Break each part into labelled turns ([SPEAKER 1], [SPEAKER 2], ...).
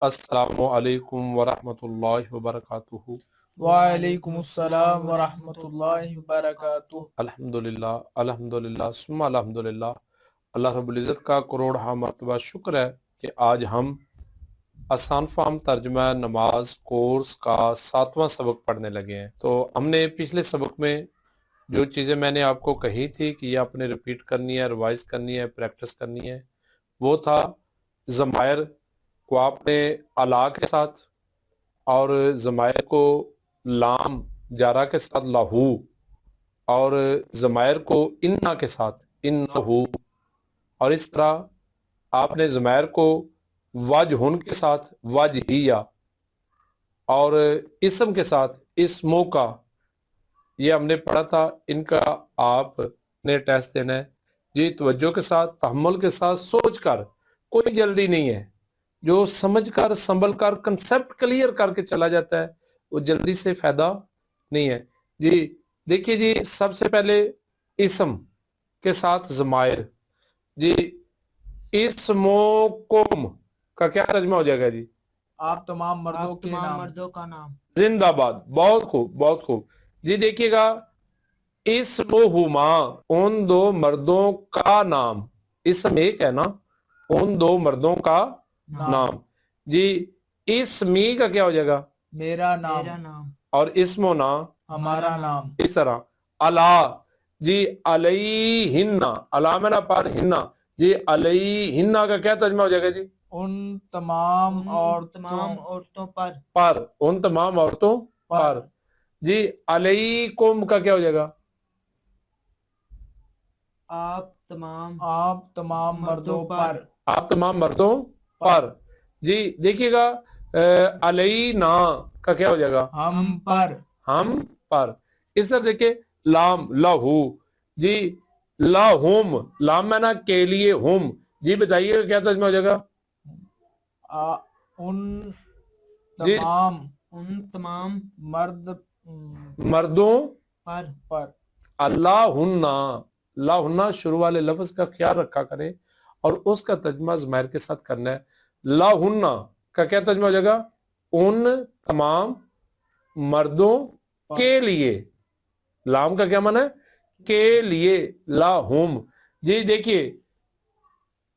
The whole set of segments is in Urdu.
[SPEAKER 1] السلام علیکم ورحمۃ اللہ وبرکاتہ۔
[SPEAKER 2] وعلیکم السلام ورحمۃ اللہ وبرکاتہ۔
[SPEAKER 1] الحمدللہ الحمدللہ ثم الحمدللہ۔ اللہ رب العزت کا کروڑ مرتبہ شکر ہے کہ آج ہم آسان فہم ترجمہ نماز کورس کا 7واں سبق پڑھنے لگے ہیں۔ تو ہم نے پچھلے سبق میں جو چیزیں میں نے آپ کو کہی تھی کہ یہ آپ نے ریپیٹ کرنی ہے، ریوائز کرنی ہے، پریکٹس کرنی ہے، وہ تھا ضمائر کو آپ نے الا کے ساتھ، اور ضمائر کو لام جارہ کے ساتھ لاہو، اور ضمائر کو انا کے ساتھ انہو، اور اس طرح آپ نے ضمائر کو وجہن کے ساتھ وجہیہ، اور اسم کے ساتھ اسموں کا، یہ ہم نے پڑھا تھا۔ ان کا آپ نے ٹیسٹ دینا ہے جی، توجہ کے ساتھ، تحمل کے ساتھ، سوچ کر، کوئی جلدی نہیں ہے۔ جو سمجھ کر سنبھل کر کنسپٹ کلیئر کر کے چلا جاتا ہے وہ جلدی سے فائدہ نہیں ہے جی۔ دیکھیے جی، سب سے پہلے اسم کے ساتھ ضمائر جی، اسموکم کا کیا ترجمہ ہو جائے گا جی؟
[SPEAKER 2] آپ تمام مردوں
[SPEAKER 3] کا نام۔
[SPEAKER 1] زندہ باد، بہت خوب بہت خوب جی۔ دیکھیے گا، اسمہما ان دو مردوں کا نام، اسم ایک ہے نا، ان دو مردوں کا نام جی۔ اسمی کا کیا ہو جائے گا؟
[SPEAKER 2] میرا نام۔
[SPEAKER 1] اور اسمونا
[SPEAKER 2] ہمارا نام۔
[SPEAKER 1] اس طرح الا جی، علیہن، الا مینا پر ہننا جی، علیہن کا کیا ترجمہ ہو جائے گا جی؟
[SPEAKER 2] ان تمام
[SPEAKER 3] عورتوں پر۔
[SPEAKER 1] پر، ان تمام عورتوں پر جی۔ علیکم کا کیا ہو جائے گا؟
[SPEAKER 3] آپ
[SPEAKER 2] تمام مردوں پر۔
[SPEAKER 1] آپ تمام مردوں پر جی۔ دیکھیے گا، علینا کا کیا ہو جائے گا؟
[SPEAKER 2] ہم پر۔
[SPEAKER 1] ہم پر۔ اس طرح دیکھیں، لام لہو جی، لاہم، لام میں نا کے لیے، ہم جی، بتائیے گا کیا ترجمہ ہو جائے گا؟
[SPEAKER 2] ان
[SPEAKER 1] جی،
[SPEAKER 3] تمام
[SPEAKER 1] مردوں
[SPEAKER 3] پر۔
[SPEAKER 1] اللہن، لاہن شروع والے لفظ کا خیال رکھا کریں، اور اس کا ترجمہ ضمائر کے ساتھ کرنا ہے۔ لاہن کا کیا ترجمہ ہو جائے گا؟ ان تمام مردوں کے لیے۔ لام کا کیا معنی ہے؟ کے لیے، لاہم جی۔ دیکھیے،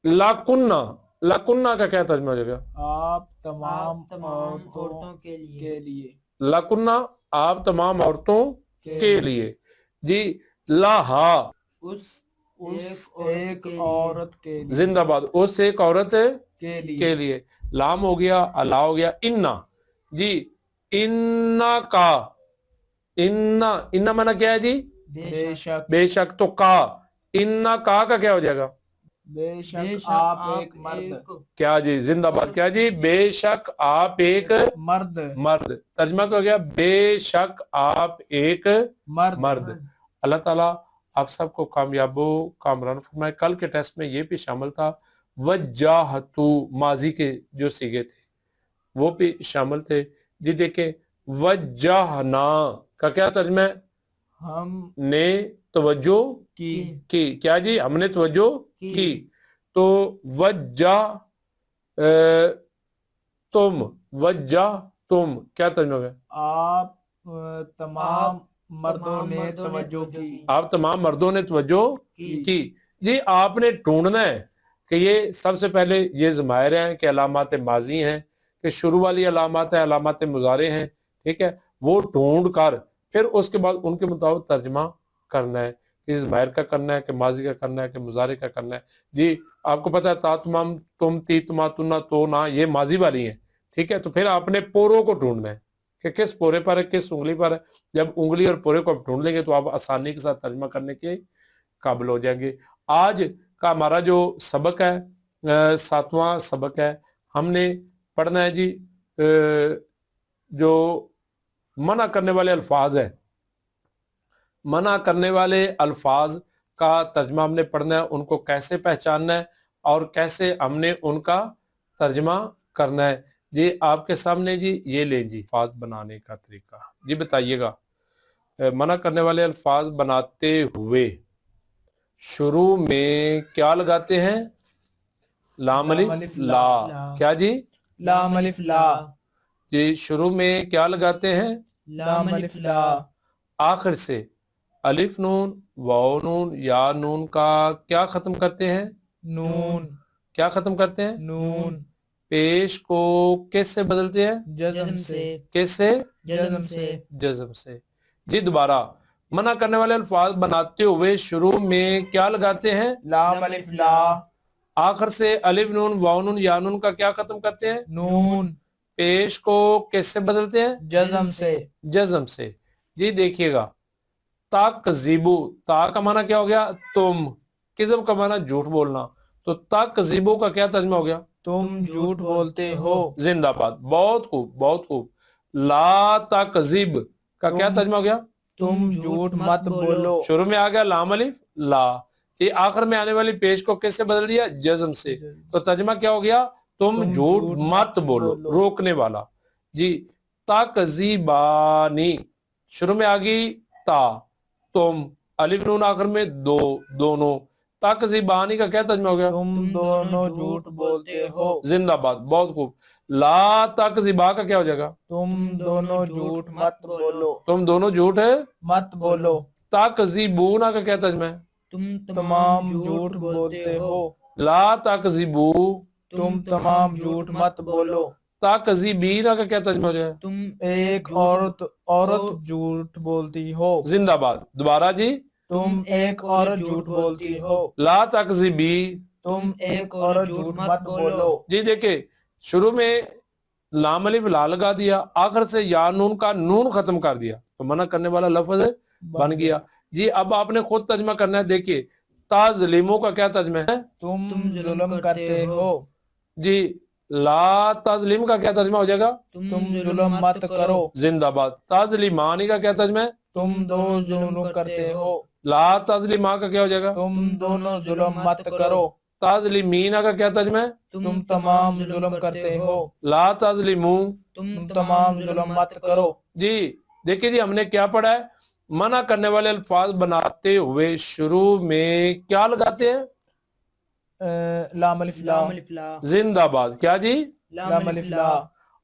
[SPEAKER 1] لاکنہ، لاکنہ کا کیا ترجمہ ہو جائے گا؟
[SPEAKER 2] آپ تمام عورتوں کے لیے۔
[SPEAKER 1] لاکنہ آپ تمام عورتوں کے لیے جی۔ لاہا
[SPEAKER 2] اس ایک عورت کے لیے۔
[SPEAKER 1] زندہ باد، اس ایک عورت
[SPEAKER 2] کے
[SPEAKER 1] لیے۔ لام ہو گیا، الا ہو گیا، انا جی۔ انا کا، انا مانا کیا ہے جی؟
[SPEAKER 2] بے شک۔
[SPEAKER 1] بے شک، تو کا، انا کا کیا ہو جائے گا؟
[SPEAKER 2] بے شک آپ ایک مرد۔
[SPEAKER 1] کیا جی؟ زندہ باد، کیا جی؟ بے شک آپ ایک
[SPEAKER 2] مرد۔
[SPEAKER 1] ترجمہ کیا ہو گیا؟ بے شک آپ ایک مرد۔ اللہ تعالیٰ آپ سب کو کامیاب و کامران فرمائے۔ کل کے ٹیسٹ میں یہ بھی شامل تھا، وجاہتو، ماضی کے جو صیغے تھے وہ بھی شامل تھے جی۔ دیکھیں، وجہنا کا کیا ترجمہ ہے؟
[SPEAKER 2] ہم
[SPEAKER 1] نے توجہ کی، کیا جی؟ ہم نے توجہ کی۔ تو وجہ تم، وجہ تم کیا ترجمہ ہے؟
[SPEAKER 2] آپ تمام مردوں نے توجہ کی۔
[SPEAKER 1] آپ تمام مردوں نے توجہ کی جی۔ آپ نے ڈھونڈنا ہے کہ یہ سب سے پہلے یہ ضمائر ہیں کہ علامات ماضی ہیں، کہ شروع والی علامات ہیں، علامات مضارع ہیں، ٹھیک ہے؟ وہ ڈھونڈ کر پھر اس کے بعد ان کے مطابق ترجمہ کرنا ہے، کہ ضمائر کا کرنا ہے، کہ ماضی کا کرنا ہے، کہ مضارع کا کرنا ہے جی۔ آپ کو پتہ ہے تا تمام، تم، تی، تما، تنا، تو، نا، یہ ماضی والی ہیں، ٹھیک ہے؟ تو پھر آپ نے پوروں کو ڈھونڈنا ہے کہ کس پورے پر ہے، کس انگلی پر ہے۔ جب انگلی اور پورے کو آپ ڈھونڈ لیں گے تو آپ آسانی کے ساتھ ترجمہ کرنے کے قابل ہو جائیں گے۔ آج کا ہمارا جو سبق ہے، 7واں سبق ہے، ہم نے پڑھنا ہے جی جو منع کرنے والے الفاظ ہیں، منع کرنے والے الفاظ کا ترجمہ ہم نے پڑھنا ہے، ان کو کیسے پہچاننا ہے اور کیسے ہم نے ان کا ترجمہ کرنا ہے جی۔ آپ کے سامنے جی یہ لیں جی، الفاظ بنانے کا طریقہ جی، بتائیے گا۔ منع کرنے والے الفاظ بناتے ہوئے شروع میں کیا لگاتے ہیں؟ لام الف لا، کیا جی؟
[SPEAKER 2] لام الف لا
[SPEAKER 1] جی شروع میں کیا لگاتے ہیں؟
[SPEAKER 2] لام الف لا
[SPEAKER 1] آخر سے الف نون واو نون یا نون کا کیا ختم کرتے ہیں؟
[SPEAKER 2] نون
[SPEAKER 1] کیا ختم کرتے ہیں؟
[SPEAKER 2] نون
[SPEAKER 1] پیش کو کس سے بدلتے ہیں؟
[SPEAKER 2] جزم سے
[SPEAKER 1] کس سے؟
[SPEAKER 2] جزم سے
[SPEAKER 1] جزم سے۔ جی دوبارہ منع کرنے والے الفاظ بناتے ہوئے شروع میں کیا لگاتے ہیں؟
[SPEAKER 2] لام الف لا
[SPEAKER 1] آخر سے الف نون واو نون یا نون کا کیا ختم کرتے ہیں؟
[SPEAKER 2] نون
[SPEAKER 1] پیش کو کس سے بدلتے ہیں؟
[SPEAKER 2] جزم سے
[SPEAKER 1] جزم سے۔ جی دیکھیے گا تکذیبو، تا کا معنی کیا ہو گیا؟ تم، کذب کا معنی جھوٹ بولنا، تو تکذیبو کا کیا ترجمہ ہو گیا؟
[SPEAKER 2] تم جھوٹ بولتے ہو
[SPEAKER 1] زندہ باد، بہت خوب بہت خوب۔ لا تکذب کا کیا ترجمہ ہو گیا؟
[SPEAKER 2] تم جھوٹ مت بولو
[SPEAKER 1] شروع میں آ گیا لام الف لا، یہ آخر میں آنے والی پیش کو کس سے بدل دیا؟ جزم سے، تو ترجمہ کیا ہو گیا؟ تم جھوٹ مت بولو، روکنے والا۔ جی تکذیبانی شروع میں آ گئی تا، تم، الف نون آخر میں دو، دونوں، تکذیبانی کا کیا ترجمہ ہو گیا؟
[SPEAKER 2] تم دونوں جھوٹ بولتے ہو
[SPEAKER 1] زندہ باد، بہت خوب۔ لا تکذبا کا کیا ہو جائے گا؟
[SPEAKER 2] تم دونوں جھوٹ مت بولو
[SPEAKER 1] تم دونوں جھوٹ ہے
[SPEAKER 2] مت بولو
[SPEAKER 1] تکذبونا کا کیا ترجمہ ہے؟
[SPEAKER 3] تم
[SPEAKER 2] تمام جھوٹ بولتے ہو
[SPEAKER 1] لا تکذبو
[SPEAKER 2] تم تمام جھوٹ مت بولو
[SPEAKER 1] تکذبینا کا کیا ترجمہ ہو جائے؟
[SPEAKER 3] تم
[SPEAKER 2] ایک عورت جھوٹ بولتی ہو
[SPEAKER 1] زندہ باد۔ دوبارہ جی
[SPEAKER 2] تم ایک عورت جھوٹ بولتی ہو
[SPEAKER 1] لا تکذبی،
[SPEAKER 2] تم ایک عورت جھوٹ مت بولو
[SPEAKER 1] جی دیکھیں شروع میں لام الف لا لگا دیا، آخر سے یا نون کا نون ختم کر دیا، تو منع کرنے والا لفظ بن گیا۔ جی اب آپ نے خود ترجمہ کرنا ہے، دیکھیے تظلیموں کا کیا ترجمہ ہے؟
[SPEAKER 2] تم ظلم کرتے ہو
[SPEAKER 1] جی لا تظلیم کا کیا ترجمہ ہو جائے گا؟
[SPEAKER 2] تم ظلم مت کرو
[SPEAKER 1] زندہ باد۔ تظلیمانی کا کیا ترجمہ ہے؟
[SPEAKER 2] تم دو ظلم کرتے ہو
[SPEAKER 1] لا تظلیما کا کیا ہو جائے گا؟
[SPEAKER 2] تم دونوں ظلم مت کرو
[SPEAKER 1] تظلیمینا کا کیا ترجمہ ہے؟
[SPEAKER 2] تم تمام ظلم کرتے ہو
[SPEAKER 1] لا تظلمو،
[SPEAKER 2] تم تمام ظلم مت کرو
[SPEAKER 1] جی دیکھیے جی ہم نے کیا پڑھا ہے؟ منع کرنے والے الفاظ بناتے ہوئے شروع میں کیا لگاتے ہیں؟
[SPEAKER 2] لام الف لا
[SPEAKER 1] زندہ باد، کیا جی؟
[SPEAKER 2] لام الف لا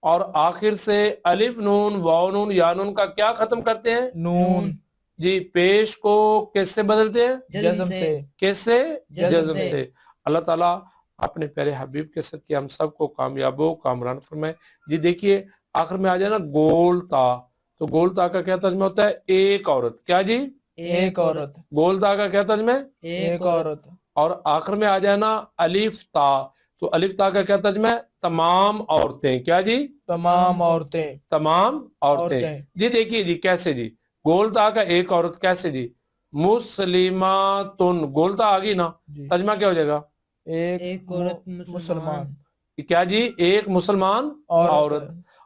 [SPEAKER 1] اور آخر سے الف نون واو نون یا نون کا کیا ختم کرتے ہیں؟
[SPEAKER 2] نون
[SPEAKER 1] جی پیش کو کس سے بدلتے ہیں؟
[SPEAKER 2] جزم سے
[SPEAKER 1] کس سے؟
[SPEAKER 2] جزم
[SPEAKER 1] سے۔ اللہ تعالیٰ اپنے پیارے حبیب کے صدقے ہم سب کو کامیاب و کامران فرمائے۔ جی دیکھیے آخر میں آ جائے نا گول تا، تو گول تا کا کیا ترجمہ ہوتا ہے؟ ایک عورت، کیا جی؟
[SPEAKER 2] ایک عورت
[SPEAKER 1] گول تا کا کیا ترجمہ ہے؟
[SPEAKER 2] ایک عورت
[SPEAKER 1] اور آخر میں آ جائے نا الف تا، تو الف تا کا کیا ترجمہ ہے؟ تمام عورتیں، کیا جی؟
[SPEAKER 2] تمام عورتیں
[SPEAKER 1] تمام عورتیں۔ جی دیکھیے جی کیسے جی گول تا کا ایک عورت کیسے جی؟ مسلماتن، گول تا آ گئی نا، ترجمہ کیا ہو جائے گا؟
[SPEAKER 2] ایک عورت مسلمان
[SPEAKER 1] کیا جی؟ ایک مسلمان عورت۔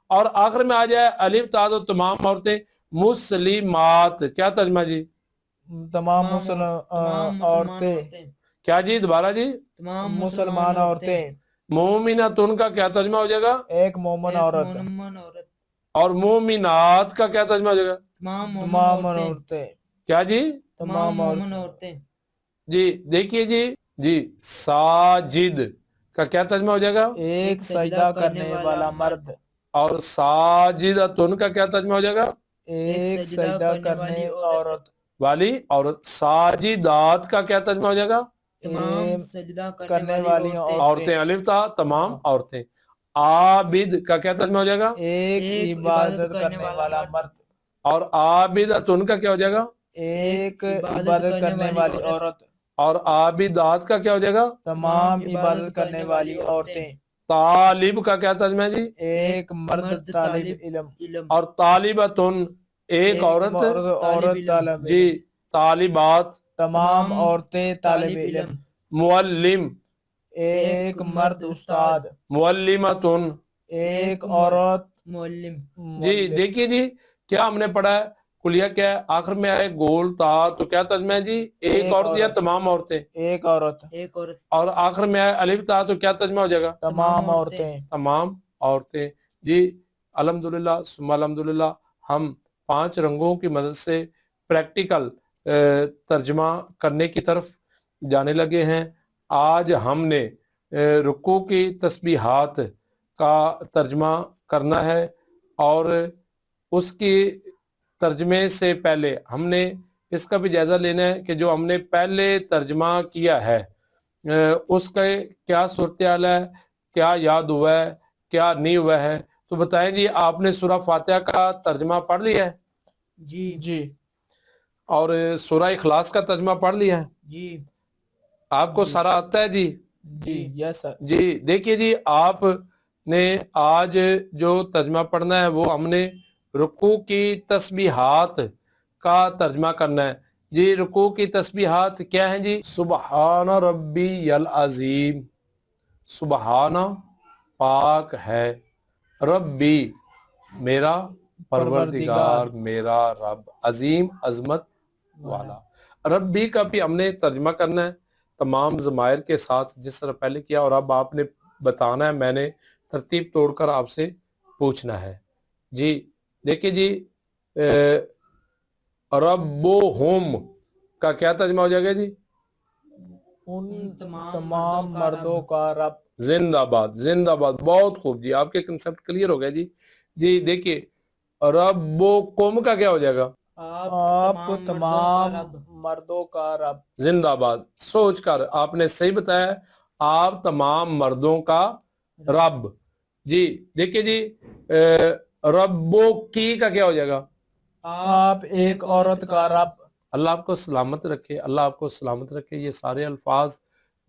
[SPEAKER 1] اور آخر میں آ جائے الف تا تو تمام عورتیں، مسلمات، کیا ترجمہ جی؟
[SPEAKER 2] تمام عورتیں
[SPEAKER 1] کیا جی؟ دوبارہ جی
[SPEAKER 2] مسلمان عورتیں
[SPEAKER 1] مومناتن کا کیا ترجمہ ہو جائے گا؟
[SPEAKER 2] ایک مومن عورت
[SPEAKER 1] اور مومنات کا کیا ترجمہ ہو جائے گا؟
[SPEAKER 2] تمام عورتیں
[SPEAKER 1] کیا جی؟
[SPEAKER 3] تمام عورتیں
[SPEAKER 1] جی دیکھیے جی ساجد کا کیا ترجمہ ہو جائے گا؟
[SPEAKER 2] ایک سجدہ کرنے والا مرد
[SPEAKER 1] اور ساجدتن کا کیا ترجمہ ہو جائے گا؟
[SPEAKER 2] ایک سجدہ کرنے عورت
[SPEAKER 1] والی عورت۔ ساجدات کا کیا ترجمہ ہو جائے گا؟
[SPEAKER 3] تمام سجدہ
[SPEAKER 2] کرنے والی
[SPEAKER 1] عورتیں، الف تا تمام عورتیں۔ عابد کا کیا ترجمہ ہو جائے گا؟
[SPEAKER 2] ایک عبادت کرنے والا مرد
[SPEAKER 1] اور عابدتن کا کیا ہو جائے گا؟
[SPEAKER 2] ایک عبادت کرنے والی عورت
[SPEAKER 1] اور عابدات کا کیا ہو جائے گا؟
[SPEAKER 2] تمام عبادت کرنے والی عورتیں۔
[SPEAKER 1] طالب کا کیا ترجمہ ہے جی؟
[SPEAKER 2] ایک مرد طالب علم
[SPEAKER 1] اور طالبتن ایک عورت
[SPEAKER 2] طالب
[SPEAKER 1] جی طالبات،
[SPEAKER 2] تمام عورتیں طالب علم۔
[SPEAKER 1] معلم
[SPEAKER 2] ایک مرد استاد
[SPEAKER 1] معلمتن،
[SPEAKER 2] ایک عورت
[SPEAKER 3] معلم۔
[SPEAKER 1] جی دیکھیے جی کیا ہم نے پڑھا ہے؟ کلیہ کیا ہے؟ آخر میں آئے گول تا تو کیا ترجمہ ہے جی؟ ایک عورت یا تمام عورتیں؟
[SPEAKER 2] ایک عورت
[SPEAKER 1] اور آخر میں آئے الف تا تو کیا ترجمہ ہو جائے گا؟
[SPEAKER 2] تمام عورتیں
[SPEAKER 1] تمام عورتیں۔ جی الحمدللہ ثم الحمدللہ ہم 5 رنگوں کی مدد سے پریکٹیکل ترجمہ کرنے کی طرف جانے لگے ہیں۔ آج ہم نے رکوع کی تسبیحات کا ترجمہ کرنا ہے، اور اس کی ترجمے سے پہلے ہم نے اس کا بھی جائزہ لینا ہے کہ جو ہم نے پہلے ترجمہ کیا ہے اس کا کیا صورتحال ہے، کیا یاد ہوا ہے، کیا نہیں ہوا ہے۔ تو بتائیں جی، آپ نے سورہ فاتحہ کا ترجمہ پڑھ لیا ہے
[SPEAKER 3] جی
[SPEAKER 2] جی
[SPEAKER 1] اور سورہ اخلاص کا ترجمہ پڑھ لیا ہے؟
[SPEAKER 3] جی
[SPEAKER 1] آپ کو
[SPEAKER 2] جی
[SPEAKER 1] سارا آتا ہے جی؟
[SPEAKER 2] جی یس سر
[SPEAKER 1] جی دیکھیے جی، آپ نے آج جو ترجمہ پڑھنا ہے وہ ہم نے رکوع کی تسبیحات کا ترجمہ کرنا ہے۔ جی رکوع کی تسبیحات کیا ہیں جی؟ سبحان ربی العظیم، سبحان پاک ہے، ربی میرا پروردگار، میرا رب، عظیم عظمت والا۔ ربی کا بھی ہم نے ترجمہ کرنا ہے تمام ضمائر کے ساتھ جس طرح پہلے کیا، اور اب آپ نے بتانا ہے، میں نے ترتیب توڑ کر آپ سے پوچھنا ہے۔ جی دیکھیے جی، ربهم کا کیا ترجمہ ہو جائے گا جی؟
[SPEAKER 2] ان
[SPEAKER 3] تمام
[SPEAKER 2] تمام
[SPEAKER 3] مردوں
[SPEAKER 2] مردوں کا رب۔
[SPEAKER 1] زندہ باد، زندہ باد، بہت خوب جی، آپ کے کنسپٹ کلیئر ہو گیا جی۔ جی دیکھیے، ربکم کا کیا ہو جائے گا؟
[SPEAKER 2] آپ تمام مردوں کا رب۔
[SPEAKER 1] زندہ باد، سوچ کر آپ نے صحیح بتایا، آپ تمام مردوں کا رب۔ جی دیکھیے جی، ربو کی کا کیا ہو جائے گا؟
[SPEAKER 2] آپ ایک عورت کا رب۔
[SPEAKER 1] اللہ آپ کو سلامت رکھے، اللہ آپ کو سلامت رکھے۔ یہ سارے الفاظ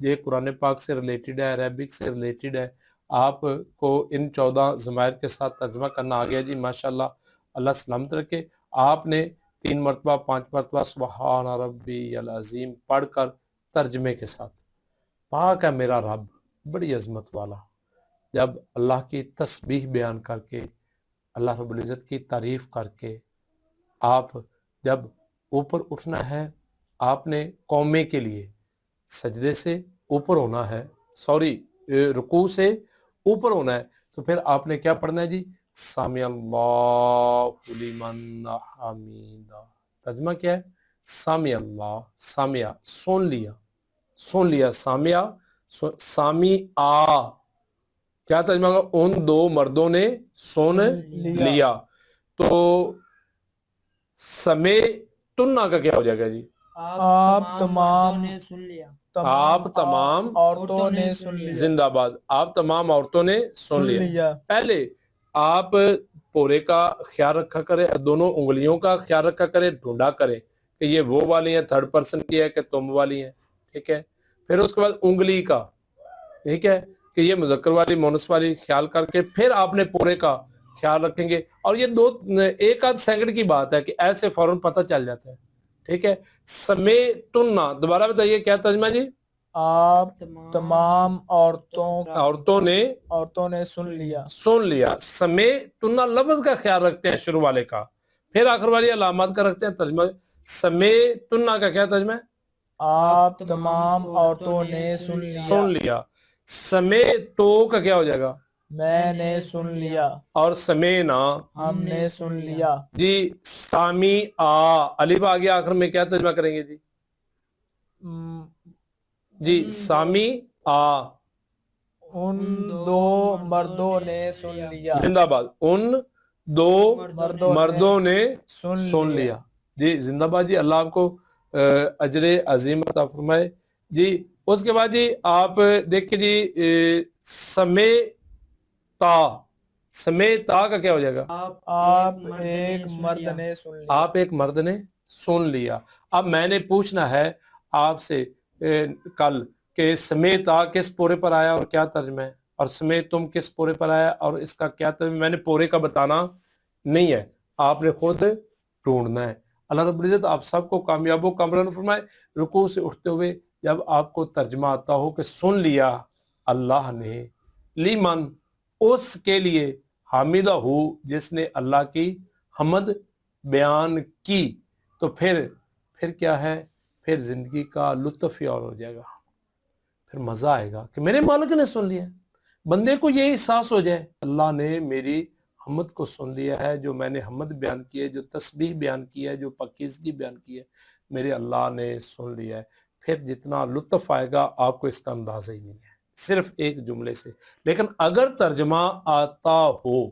[SPEAKER 1] یہ قرآن پاک سے ریلیٹڈ ہے، عربک سے ریلیٹڈ ہے۔ آپ کو ان 14 ضمائر کے ساتھ ترجمہ کرنا آ گیا جی، ماشاءاللہ، اللہ سلامت رکھے۔ آپ نے 3 مرتبہ 5 مرتبہ سبحان ربی العظیم پڑھ کر ترجمے کے ساتھ، پاک ہے میرا رب، بڑی عظمت والا۔ جب اللہ کی تسبیح بیان کر کے، اللہ رب العزت کی تعریف کر کے، آپ جب اوپر اٹھنا ہے، آپ نے قومے کے لیے سجدے سے اوپر ہونا ہے، رکوع سے اوپر ہونا ہے، تو پھر آپ نے کیا پڑھنا ہے جی؟ سامع اللہ لمن حمیدہ۔ ترجمہ کیا ہے؟ سامع اللہ، سامع سن لیا، سن لیا، سامع سامی کیا ترجمہ ہوگا؟ ان 2 مردوں نے سن لیا۔ تو سمے تنہ کا کیا ہو جائے گا جی؟
[SPEAKER 2] آپ تمام
[SPEAKER 3] نے سن لیا،
[SPEAKER 1] آپ تمام
[SPEAKER 2] عورتوں نے سن لیا۔
[SPEAKER 1] زندہ باد، آپ تمام عورتوں نے سن لیا۔ پہلے آپ پورے کا خیال رکھا کریں، دونوں انگلیوں کا خیال رکھا کریں، ڈھونڈا کریں کہ یہ وہ والی ہیں، تھرڈ پرسن کی ہے کہ تم والی ہیں، ٹھیک ہے؟ پھر اس کے بعد انگلی کا، ٹھیک ہے، کہ یہ مذکر والی مونس والی خیال کر کے پھر آپ نے پورے کا خیال رکھیں گے۔ اور یہ 1 سیکنڈ کی بات ہے کہ ایسے فوراً پتہ چل جاتا ہے، ٹھیک ہے؟ سمیتنا، دوبارہ بتائیے کیا ترجمہ جی؟
[SPEAKER 2] آپ تمام عورتوں نے سن لیا۔
[SPEAKER 1] سن لیا۔ سمیتنا لفظ کا خیال رکھتے ہیں، شروع والے کا، پھر آخر والی علامات کا رکھتے ہیں ترجمہ۔ سمیتنا کا کیا ترجمہ ہے؟
[SPEAKER 2] آپ تمام عورتوں نے
[SPEAKER 1] سن لیا۔ سمیتو کا کیا ہو جائے گا؟
[SPEAKER 2] میں نے سن لیا،
[SPEAKER 1] اور سمینا،
[SPEAKER 2] ہم نے سن لیا۔
[SPEAKER 1] جی سامی الف آ گیا آخر میں، کیا ترجمہ کریں گے جی؟ جی سامی
[SPEAKER 2] ان 2 مردوں نے سن لیا۔
[SPEAKER 1] زندہ باد، ان 2 مردوں نے سن لیا۔ جی زندہ باد جی، اللہ آپ کو اجر عظیم عطا فرمائے۔ جی اس کے بعد جی آپ دیکھیں جی، سمیتا کا کیا ہو جائے گا؟
[SPEAKER 2] آپ ایک مرد نے سن لیا۔
[SPEAKER 1] آپ ایک مرد نے سن لیا۔ اب میں نے پوچھنا ہے آپ سے کل کہ سمیتا کس پورے پر آیا اور کیا ترجمہ ہے، اور سمیت تم کس پورے پر آیا اور اس کا کیا ترجمہ؟ میں نے پورے کا بتانا نہیں ہے، آپ نے خود ڈھونڈنا ہے۔ اللہ رب العزت آپ سب کو کامیاب و کامران فرمائے۔ رکوع سے اٹھتے ہوئے جب آپ کو ترجمہ آتا ہو کہ سن لیا اللہ نے، لیمن اس کے لیے، حامدہ ہو جس نے اللہ کی حمد بیان کی، تو پھر کیا ہے؟ پھر زندگی کا لطف ہی اور ہو جائے گا، پھر مزہ آئے گا کہ میرے مالک نے سن لیا۔ بندے کو یہ احساس ہو جائے اللہ نے میری حمد کو سن لیا ہے، جو میں نے حمد بیان کی ہے، جو تسبیح بیان کی ہے، جو پاکیزگی بیان کی ہے، میرے اللہ نے سن لیا ہے۔ پھر جتنا لطف آئے گا آپ کو اس کا اندازہ ہی نہیں ہے۔ صرف ایک جملے سے. لیکن اگر ترجمہ آتا ہو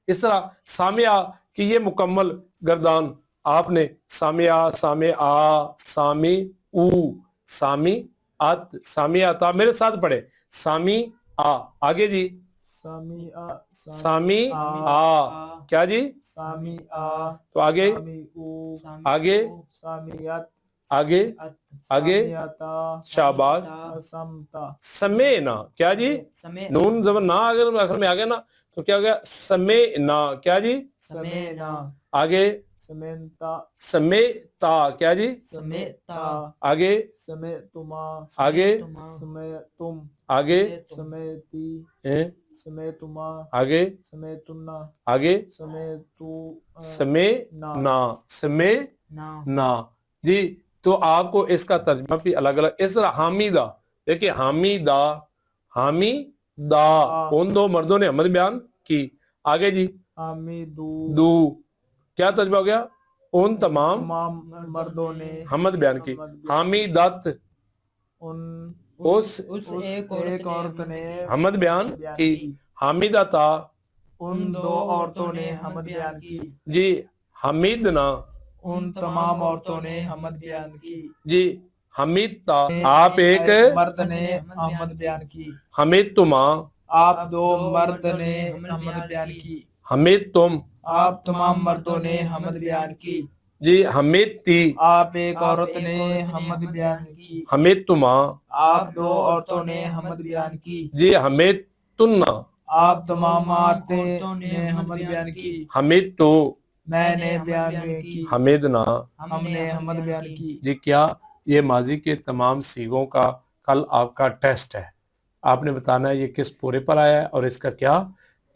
[SPEAKER 1] اس طرح سامعہ کہ یہ مکمل گردان آپ نے سامعہ سامعہ سامع او سامی ات سامعتا میرے ساتھ پڑھے سامی آ آگے جی
[SPEAKER 2] سامی آ
[SPEAKER 1] سامی آ کیا جی
[SPEAKER 2] سامی آ
[SPEAKER 1] تو آگے
[SPEAKER 2] سامی او
[SPEAKER 1] آگے
[SPEAKER 2] سامیت
[SPEAKER 1] آگے آگے
[SPEAKER 2] سامیتا
[SPEAKER 1] شاباش
[SPEAKER 2] سمتا
[SPEAKER 1] سمینا کیا جی
[SPEAKER 3] سمے
[SPEAKER 1] نون زبر نہ اگر آخر میں آگے نا تو کیا ہو گیا سمینا کیا جی
[SPEAKER 2] سمینا
[SPEAKER 1] آگے
[SPEAKER 2] سمینتا
[SPEAKER 1] سمیتا کیا جی
[SPEAKER 3] سمیتا
[SPEAKER 1] آگے
[SPEAKER 2] سمیتما
[SPEAKER 1] آگے
[SPEAKER 2] سمیتم
[SPEAKER 1] آگے
[SPEAKER 2] سمیتی
[SPEAKER 1] ہیں؟
[SPEAKER 2] سمیتما
[SPEAKER 1] آگے
[SPEAKER 2] سمیتنا
[SPEAKER 1] آگے
[SPEAKER 2] سمیتو
[SPEAKER 1] سمے نا سمے
[SPEAKER 3] نا
[SPEAKER 1] نا جی. تو آپ کو اس کا ترجمہ بھی الگ الگ اس طرح حامیدہ دیکھیں حامیدہ حامیدہ ان دو مردوں نے حمد بیان کی. آگے جی
[SPEAKER 2] حمیدو
[SPEAKER 1] دو کیا ترجمہ ہو گیا ان تمام
[SPEAKER 2] تمام مردوں نے
[SPEAKER 1] حمد بیان کی. حامیدت
[SPEAKER 2] ان
[SPEAKER 1] اس
[SPEAKER 3] ایک
[SPEAKER 2] عورت نے
[SPEAKER 1] حمد بیان کی. حامیدتا
[SPEAKER 2] ان دو عورتوں نے حمد بیان کی.
[SPEAKER 1] جی حمیدنا
[SPEAKER 2] ان تمام عورتوں نے حمد بیان کی.
[SPEAKER 1] جی حمیدتا آپ ایک
[SPEAKER 2] مرد نے حمد بیان کی.
[SPEAKER 1] حمیدتما
[SPEAKER 2] آپ دو مرد نے حمد بیان کی.
[SPEAKER 1] حمیدتم
[SPEAKER 2] آپ تمام مردوں نے حمد بیان کی.
[SPEAKER 1] جی حمیدتی
[SPEAKER 2] آپ ایک عورت نے حمد بیان کی.
[SPEAKER 1] حمیدتما
[SPEAKER 2] آپ دو عورتوں نے حمد بیان کی.
[SPEAKER 1] جی حمیدتنا
[SPEAKER 2] آپ تمام عورتیں نے حمد بیان کی.
[SPEAKER 1] حمیدتو
[SPEAKER 2] میں نے بیان کی.
[SPEAKER 1] حمیدنا
[SPEAKER 2] ہم نے حمد بیان کی.
[SPEAKER 1] جی. کیا یہ ماضی کے تمام صیغوں کا کل آپ کا ٹیسٹ ہے. آپ نے بتانا ہے یہ کس پورے پر آیا ہے اور اس کا کیا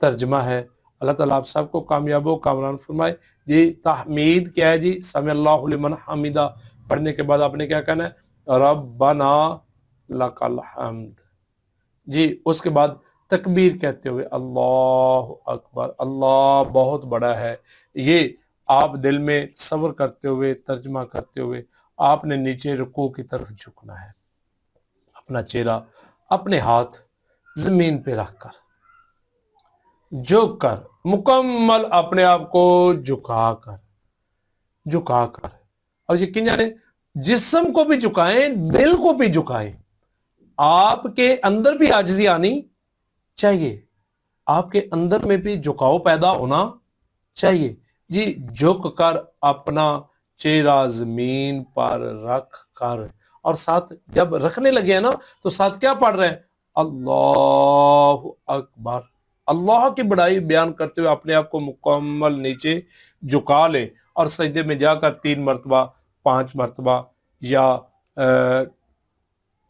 [SPEAKER 1] ترجمہ ہے. اللہ تعالیٰ آپ سب کو کامیاب و کامران فرمائے. جی تحمید کیا ہے جی سمع اللہ لمن حمیدہ پڑھنے کے بعد آپ نے کیا کہنا ہے ربنا لک الحمد. جی اس کے بعد تکبیر کہتے ہوئے اللہ اکبر اللہ بہت بڑا ہے. یہ آپ دل میں تصور کرتے ہوئے ترجمہ کرتے ہوئے آپ نے نیچے رکوع کی طرف جھکنا ہے. اپنا چہرہ اپنے ہاتھ زمین پہ رکھ کر جھک کر مکمل اپنے آپ کو جھکا کر اور یقین جانے جسم کو بھی جھکائیں دل کو بھی جھکائیں. آپ کے اندر بھی عاجزی آنی چاہیے. آپ کے اندر میں بھی جھکاؤ پیدا ہونا چاہیے. جی جھک کر اپنا چہرہ زمین پر رکھ کر اور ساتھ جب رکھنے لگے ہیں نا تو ساتھ کیا پڑھ رہے ہیں اللہ اکبر. اللہ کی بڑائی بیان کرتے ہوئے اپنے آپ کو مکمل نیچے جھکا لیں اور سجدے میں جا کر 3 مرتبہ 5 مرتبہ یا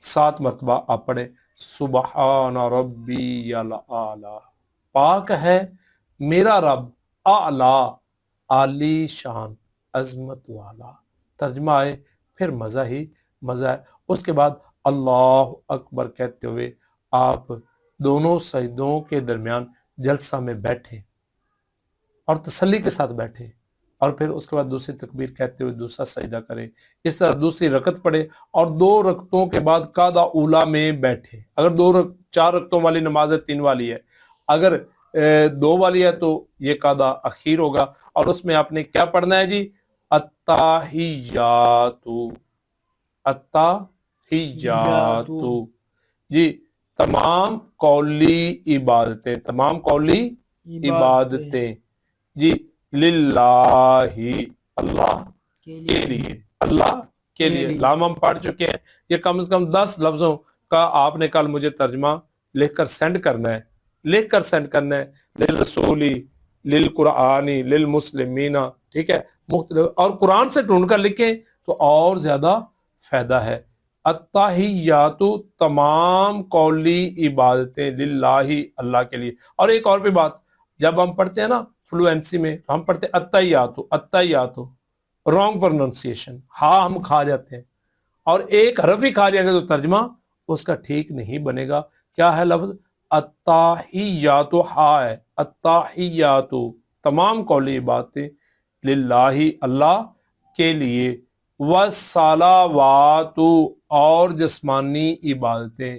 [SPEAKER 1] 7 مرتبہ آپ پڑھیں سبحان ربی الاعلی. پاک ہے میرا رب اعلی عالی شان عظمت والا. ترجمہ آئے پھر مزہ ہی مزہ ہے. اس کے بعد اللہ اکبر کہتے ہوئے آپ دونوں سجدوں کے درمیان جلسہ میں بیٹھے اور تسلی کے ساتھ بیٹھے اور پھر اس کے بعد دوسری تکبیر کہتے ہوئے دوسرا سجدہ کرے. اس طرح دوسری رکعت پڑھے اور 2 رکعتوں کے بعد قعدہ اولا میں بیٹھے. اگر 4 رکعتوں والی نماز 3 والی ہے اگر 2 والی ہے تو یہ قعدہ اخیر ہوگا اور اس میں آپ نے کیا پڑھنا ہے جی التحیاتو جی تمام قولی عبادتیں جی للہ اللہ کے لیے. لام ہم پڑھ چکے ہیں. یہ کم از کم 10 لفظوں کا آپ نے کل مجھے ترجمہ لکھ کر سینڈ کرنا ہے للرسولی للقرآنی للمسلمین. ٹھیک ہے مختلف اور قرآن سے ڈھونڈ کر لکھیں تو اور زیادہ فائدہ ہے. التحیات تمام قولی عبادتیں للہ اللہ کے لیے. اور ایک اور بھی بات جب ہم پڑھتے ہیں نا فلوئنسی میں ہم پڑھتے ہیں التحیات رانگ پروننسیشن ہاں ہم کھا جاتے ہیں اور ایک حرف ہی کھا جائے گا تو ترجمہ اس کا ٹھیک نہیں بنے گا. کیا ہے لفظ التحیات ہا ہے التحیات تمام قولی عبادتیں للہ اللہ کے لیے والصلوات اور جسمانی عبادتیں